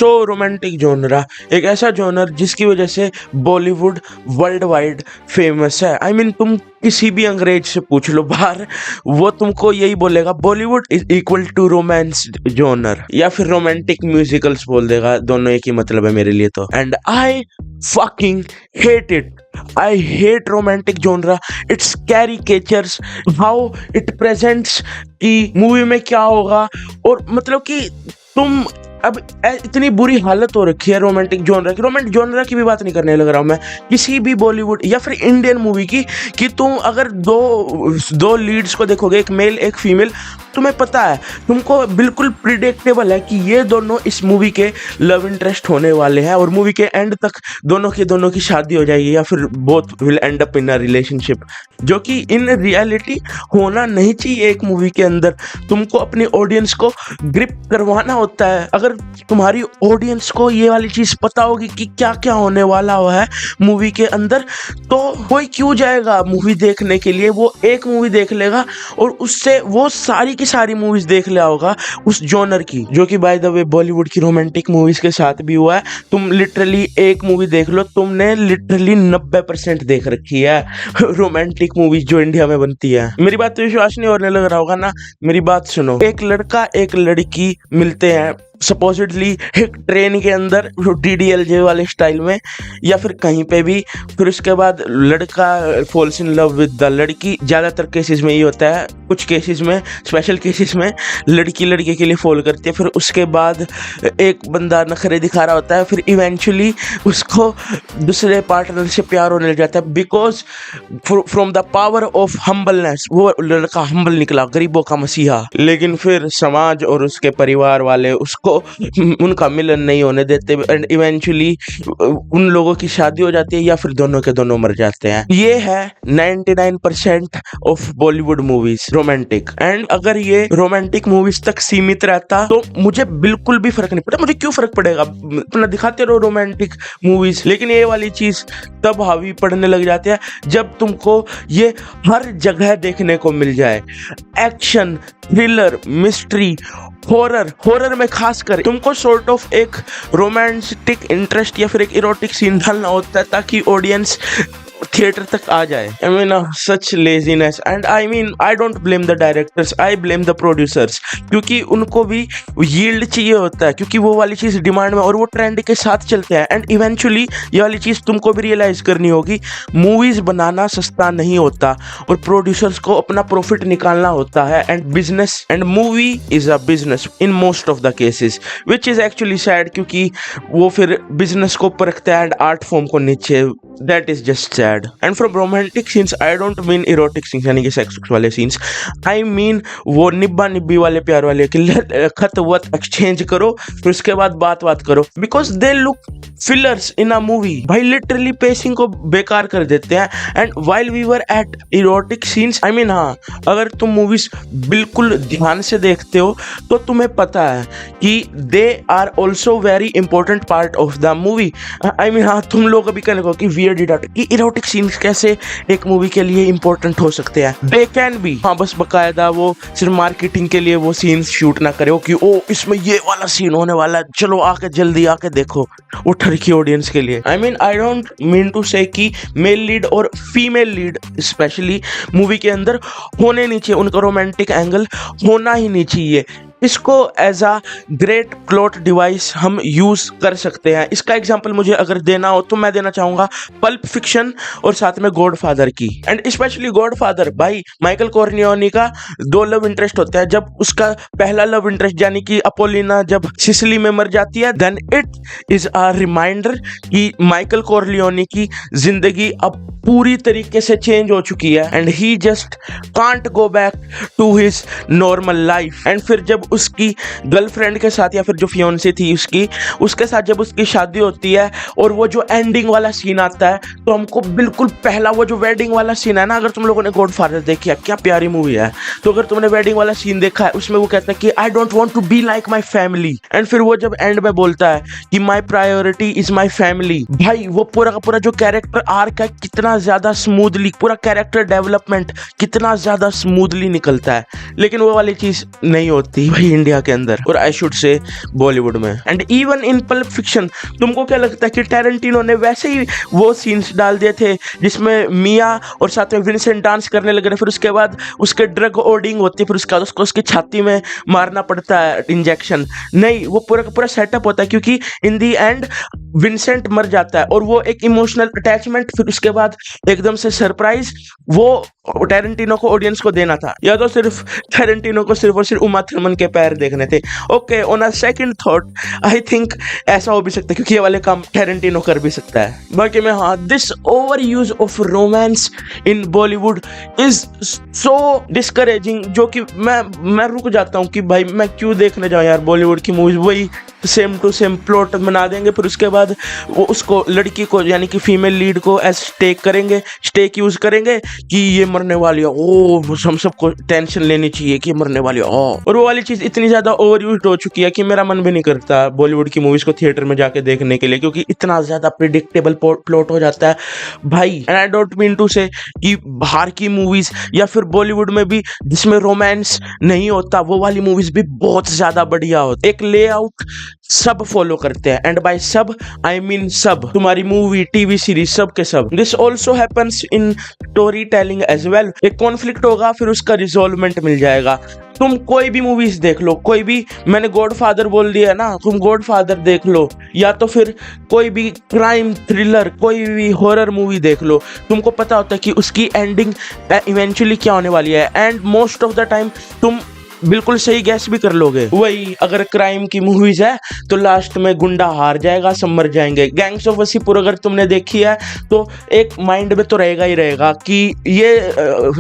So romantic जोनरा एक ऐसा genre जिसकी वजह से बॉलीवुड वर्ल्ड वाइड फेमस है। आई मीन तुम किसी भी अंग्रेज से पूछ लो बाहर, वो तुमको यही बोलेगा Bollywood is equal to romance genre, या फिर रोमांटिक म्यूजिकल्स बोल देगा। दोनों एक ही मतलब है मेरे लिए तो। And I fucking hate it. I hate romantic genre. It's caricatures how it presents कि मूवी में क्या होगा, और मतलब कि तुम अब इतनी बुरी हालत हो रखी है रोमांटिक जोनरा की। रोमांटिक जोनरा की भी बात नहीं करने लग रहा हूँ मैं, किसी भी बॉलीवुड या फिर इंडियन मूवी की, कि तुम अगर दो लीड्स को देखोगे, एक मेल एक फीमेल, तुम्हें पता है, तुमको बिल्कुल प्रिडिक्टेबल है कि ये दोनों इस मूवी के लव इंटरेस्ट होने वाले हैं और मूवी के एंड तक दोनों की शादी हो जाएगी या फिर both will and up in a relationship, जो कि इन रियलिटी होना नहीं चाहिए। एक मूवी के अंदर तुमको अपनी ऑडियंस को ग्रिप करवाना होता है। अगर तुम्हारी ऑडियंस को ये वाली चीज पता होगी कि क्या क्या होने वाला हुआ है मूवी के अंदर, तो कोई क्यों जाएगा मूवी देखने के लिए। वो एक मूवी देख लेगा और उससे वो सारी की सारी मूवीज देख लिया होगा उस जॉनर की, जो कि बाय द वे बॉलीवुड की रोमांटिक मूवीज के साथ भी हुआ है। तुम लिटरली एक मूवी देख लो, तुमने लिटरली 90% देख रखी है रोमांटिक मूवीज जो इंडिया में बनती है। मेरी बात तो विश्वास नहीं होने लग रहा होगा ना, मेरी बात सुनो। एक लड़का एक लड़की मिलते हैं सपोजिटली एक ट्रेन के अंदर DDLJ वाले स्टाइल में, या फिर कहीं पे भी। फिर उसके बाद लड़का falls in love with the लड़की। ज़्यादातर केसेस में ये होता है, कुछ केसेस में, स्पेशल केसेस में लड़की लड़के के लिए फॉल करती है। फिर उसके बाद एक बंदा नखरे दिखा रहा होता है, फिर इवेंचुअली उसको दूसरे पार्टनर से प्यार होने लग जाता है, because from the power of humbleness. वो लड़का हम्बल निकला, गरीबों का मसीहा। लेकिन फिर समाज और उसके परिवार वाले उसको उनका मिलन नहीं होने देते एंड इवेंचुअली उन लोगों की शादी हो जाती है या फिर दोनों के दोनों मर जाते हैं। ये है 99% of Bollywood movies romantic. And अगर ये रोमांटिक मूवीज तक सीमित रहता तो मुझे बिल्कुल भी फर्क नहीं पड़ता। मुझे क्यों फर्क पड़ेगा, अपना दिखाते रहो रोमांटिक मूवीज। लेकिन ये वाली चीज तब हावी पड़ने लग जाती है जब तुमको ये हर जगह देखने को मिल जाए। एक्शन, थ्रिलर, मिस्ट्री, हॉरर में खासकर तुमको सॉर्ट ऑफ एक रोमांटिक इंटरेस्ट या फिर एक इरोटिक सीन डालना होता है ताकि ऑडियंस थिएटर तक आ जाए। I mean such laziness and I don't blame the directors, I blame the producers, क्योंकि उनको भी yield चाहिए होता है, क्योंकि वो वाली चीज़ डिमांड में और वो ट्रेंड के साथ चलते हैं। एंड इवेंचुअली ये वाली चीज़ तुमको भी रियलाइज करनी होगी, मूवीज बनाना सस्ता नहीं होता और प्रोड्यूसर्स को अपना प्रॉफिट निकालना होता है। And business and movie is a business in most of the cases, which is actually sad, क्योंकि वो फिर बिजनेस को परखता है एंड आर्ट फॉर्म को नीचे। That is just sad. And from romantic scenes, I don't mean erotic scenes, यानी कि sex वाले scenes. I mean वो निब्बा निब्बी वाले प्यार वाले कि खत वत एक्सचेंज करो फिर उसके बाद बात करो, because they look fillers in a movie. भाई लिटरली पेसिंग को बेकार कर देते हैं। And while we were at erotic scenes, हाँ, अगर तुम मूवीज बिल्कुल ध्यान से देखते हो तो तुम्हें पता है कि they are also very important part of the movie. हाँ, तुम लोग अभी कहने को कि इरोटिक सीन्स कैसे एक मूवी के लिए इंपॉर्टेंट हो सकते हैं। दे कैन बी, हाँ, बस बकायदा वो सिर्फ मार्केटिंग के लिए वो सीन्स शूट ना करे कि ओ इसमें ये वाला सीन होने वाला है, चलो आके जल्दी आके देखो, वो ठरकी ऑडियंस के लिए। आई डोंट मीन टू से कि मेल लीड और फीमेल लीड स्पेशली मूवी के अंदर होने नहीं चाहिए, उनका रोमांटिक एंगल होना ही नहीं चाहिए। इसको as a great plot device हम यूज कर सकते हैं। इसका एग्जांपल मुझे अगर देना हो तो मैं देना चाहूंगा पल्प फिक्शन और साथ में गॉडफादर की। एंड स्पेशली गॉडफादर, भाई माइकल कॉर्नियोनी का 2 लव इंटरेस्ट होता है। जब उसका पहला लव इंटरेस्ट यानी कि अपोलिना जब सिसिली में मर जाती है, then it is a reminder कि माइकल कॉर्लियोनी की जिंदगी अब पूरी तरीके से चेंज हो चुकी है and he just can't go back to his normal life. And फिर जब उसकी गर्लफ्रेंड के साथ या फिर जो फियोन्सी थी उसके साथ जब उसकी शादी होती है और वो जो एंडिंग वाला सीन आता है, तो हमको बिल्कुल पहला वो जो वेडिंग वाला सीन है ना, अगर तुम लोगों ने गॉडफादर देखी है, क्या प्यारी मूवी है, तो अगर तुमने वेडिंग वाला सीन देखा है, उसमें वो कहता है कि I don't want to be like my family. And फिर वो जब एंड में बोलता है कि my priority is my family, भाई वो पूरा का पूरा जो कैरेक्टर आर्क है कितना ज्यादा स्मूथली, पूरा कैरेक्टर डेवलपमेंट कितना ज्यादा स्मूथली निकलता है। लेकिन वो वाली चीज नहीं होती भाई, भाई इंडिया के अंदर, और आई शुड से बॉलीवुड में। And even in pulp fiction, तुमको क्या लगता है कि टैरेंटिनो ने वैसे ही वो सीन्स डाल दिए थे जिसमें मिया और साथ में विंसेंट डांस करने लगे, फिर उसके बाद उसके ड्रग ओडिंग होती है, फिर उसके बाद उसको उसकी छाती में मारना पड़ता है इंजेक्शन? नहीं, वो पूरा का पूरा सेटअप होता है, क्योंकि इन दी एंड विंसेंट मर जाता है और वो एक इमोशनल अटैचमेंट फिर उसके बाद एकदम से सरप्राइज वो टैरेंटिनो को ऑडियंस को देना था, या तो सिर्फ टैरेंटिनो को सिर्फ और सिर्फ उमा थर्मन के पैर देखने थे। Okay, on a second thought I think ऐसा हो भी सकता है, क्योंकि ये वाले काम टैरेंटिनो कर भी सकता है। बाकी में हाँ, this over use of romance in Bollywood is so discouraging, जो कि मैं रुक जाता हूँ कि भाई मैं क्यों देखने जाऊँ यार बॉलीवुड की मूवीज। वही सेम टू सेम प्लॉट बना देंगे, फिर उसके बाद वो उसको लड़की को यानी कि फीमेल लीड को एज स्टेक यूज करेंगे कि ये मरने वाली है, ओ हम सबको टेंशन लेनी चाहिए कि ये मरने वाली है। और वो वाली चीज इतनी ज्यादा ओवर यूज हो चुकी है कि मेरा मन भी नहीं करता बॉलीवुड की मूवीज को थिएटर में जाके देखने के लिए, क्योंकि इतना ज्यादा प्रिडिक्टेबल प्लॉट हो जाता है भाई। And I don't mean to say कि बाहर की मूवीज या फिर बॉलीवुड में भी जिसमें रोमांस नहीं होता, वो वाली मूवीज भी बहुत ज्यादा बढ़िया होती है। एक लेआउट सब फॉलो करते हैं, एंड बाय सब आई मीन सब, तुम्हारी मूवी टीवी सीरीज सब के सब। This also happens in story telling as well. एक कॉन्फ्लिक्ट होगा, फिर उसका रिजोल्वमेंट मिल जाएगा। तुम कोई भी मूवीज देख लो, कोई भी, मैंने गॉडफादर बोल दिया ना, तुम गॉडफादर देख लो, या तो फिर कोई भी क्राइम थ्रिलर, कोई भी हॉरर मूवी देख लो, तुमको पता होता है कि उसकी एंडिंग इवेंचुअली क्या होने वाली है, and most of the time तुम बिल्कुल सही गैस भी कर लोगे। वही अगर क्राइम की मूवीज है तो लास्ट में गुंडा हार जाएगा, सब मर जाएंगे। गैंग्स ऑफ वासेपुर अगर तुमने देखी है तो एक माइंड में तो रहेगा ही रहेगा कि ये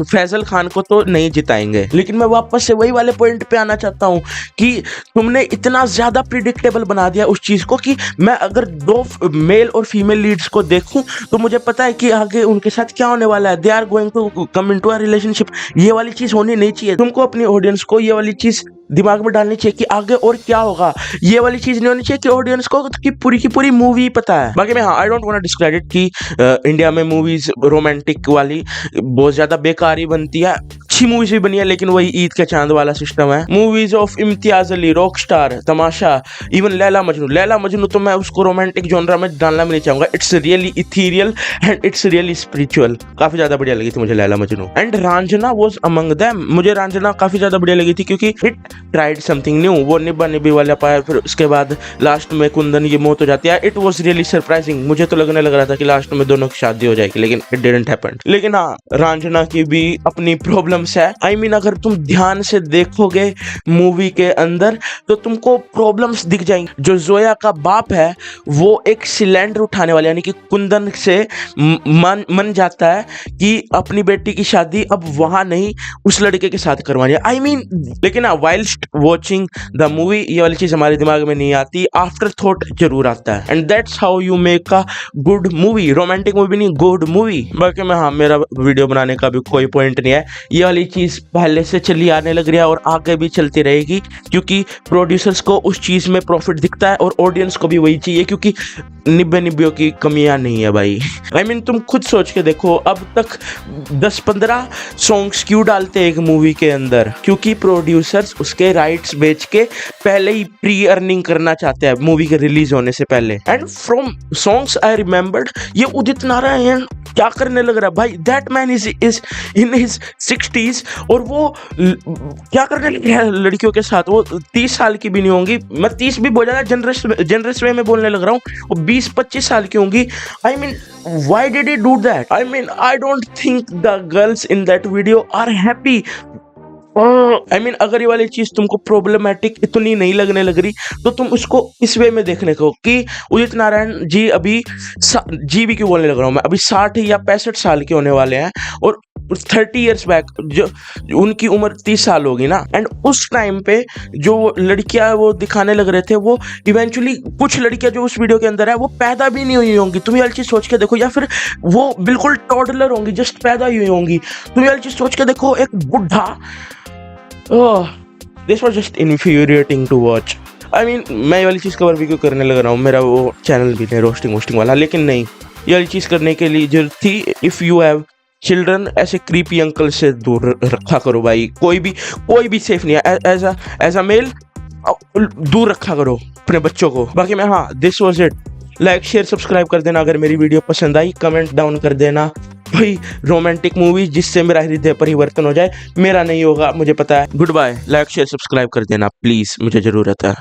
फैजल खान को तो नहीं जिताएंगे। लेकिन मैं वापस से वही वाले पॉइंट पे आना चाहता हूँ कि तुमने इतना ज्यादा प्रिडिक्टेबल बना दिया उस चीज को कि मैं अगर दो मेल और फीमेल लीड्स को देखूं तो मुझे पता है कि आगे उनके साथ क्या होने वाला है, they are going to come into a relationship. ये वाली चीज होनी नहीं चाहिए। तुमको अपनी ऑडियंस को वाली चीज दिमाग में डालनी चाहिए कि आगे और क्या होगा। ये वाली चीज नहीं होनी चाहिए कि ऑडियंस को की पूरी मूवी पता है। बाकी मैं हाँ, I don't want to discredit कि इंडिया में मूवीज रोमांटिक वाली बहुत ज्यादा बेकार ही बनती है। अच्छी मूवीज भी बनी है, लेकिन वही ईद के चांद वाला सिस्टम है। Movies of Imtiaz Ali, Rockstar, Tamasha, even Laila Majnu तो मैं उसको रोमांटिक जॉनरा में डालना भी नहीं चाहूंगा। It's really ethereal and it's really spiritual. काफी ज्यादा बढ़िया लगी थी मुझे Laila Majnu. And Raanjhanaa was among them. मुझे रांझना काफी ज्यादा बढ़िया लगी थी क्योंकि इट ट्राइड समथिंग न्यू। वो निब्बा निब्बी वाला पाया, फिर उसके बाद लास्ट में कुंदन की मौत हो जाती है। It was really surprising. मुझे तो लगने लग रहा था कि लास्ट में दोनों की शादी हो जाएगी, लेकिन इट डिडंट हैपन। लेकिन हाँ, रांझना की भी अपनी प्रॉब्लम्स है। आई मीन अगर तुम ध्यान से देखोगे मूवी के अंदर तो तुमको प्रॉब्लम्स दिख जाएंगी। जो जोया का बाप है वो एक सिलेंडर उठाने वाला, यानी कि कुंदन से मन जाता है कि अपनी बेटी की शादी अब वहां नहीं उस लड़के के साथ करवानी है। आई मीन लेकिन वाइल्स्ट वॉचिंग द मूवी ये वाली चीज हमारे दिमाग में नहीं आती, आफ्टर थॉट जरूर आता है। And that's how you make a good movie. Romantic movie नहीं, गुड मूवी। बाकी मैं हाँ, मेरा वीडियो बनाने का भी कोई पॉइंट नहीं है। ये वाली चीज पहले से चली आने लग रही है और आगे भी चलती रहेगी, क्योंकि प्रोड्यूसर्स को उस चीज में प्रॉफिट दिखता है और ऑडियंस को भी वही चाहिए, क्योंकि निब्बियों की कमियां नहीं है भाई। आई मीन तुम खुद सोच के देखो, अब तक 10-15 सॉन्ग्स क्यों डालते हैं एक मूवी के अंदर? क्योंकि प्रोड्यूसर्स उसके राइट्स बेच के पहले ही प्री अर्निंग करना चाहते हैं मूवी के रिलीज होने से पहले। And from songs I remembered, ये उदित नारायण क्या करने लग रहा है भाई? That man is in his 60s और वो क्या करने लगे है लड़कियों के साथ। वो 30 साल की भी नहीं होंगी, मैं 30 भी बहुत ज्यादा जनरस वे में बोलने लग रहा हूँ, वो 20-25 साल की होंगी। I mean why did he do that? I mean I don't think the girls in that video are happy. I mean अगर ये वाली चीज तुमको प्रॉब्लमेटिक इतनी नहीं लगने लग रही तो तुम उसको इस वे में देखने को कि उदित नारायण जी अभी जी भी क्यों बोलने लग रहा हूँ मैं, अभी 60 या 65 साल के होने वाले हैं और 30 इयर्स बैक जो उनकी उम्र 30 साल होगी ना। एंड उस टाइम पे जो लड़कियां वो दिखाने लग रहे थे, वो इवेंचुअली कुछ लड़कियां जो उस वीडियो के अंदर है वो पैदा भी नहीं हुई होंगी। तुम ये वाली चीज सोच के देखो, या फिर वो बिल्कुल टॉडलर होंगी, जस्ट पैदा हुई होंगी। तुम ये वाली चीज सोच के देखो, एक बुढ़ा। This was just infuriating to watch. I mean मैं ये वाली चीज कवर भी क्यों करने लग रहा हूँ, मेरा वो चैनल भी है रोस्टिंग वाला, लेकिन नहीं, ये वाली चीज करने के लिए जरूरत थी। इफ यू हैव चिल्ड्रन ऐसे क्रीपी अंकल से दूर रखा करो भाई, कोई भी सेफ नहीं है। एज अ मेल दूर रखा करो अपने बच्चों को। बाकी मैं, हाँ, this was it. Like share subscribe कर देना अगर मेरी वीडियो पसंद आई, कमेंट डाउन कर देना भाई। रोमांटिक मूवी जिससे मेरा हृदय परिवर्तन हो जाए, मेरा नहीं होगा मुझे पता है। Good bye. Like share subscribe कर देना प्लीज, मुझे जरूरत है।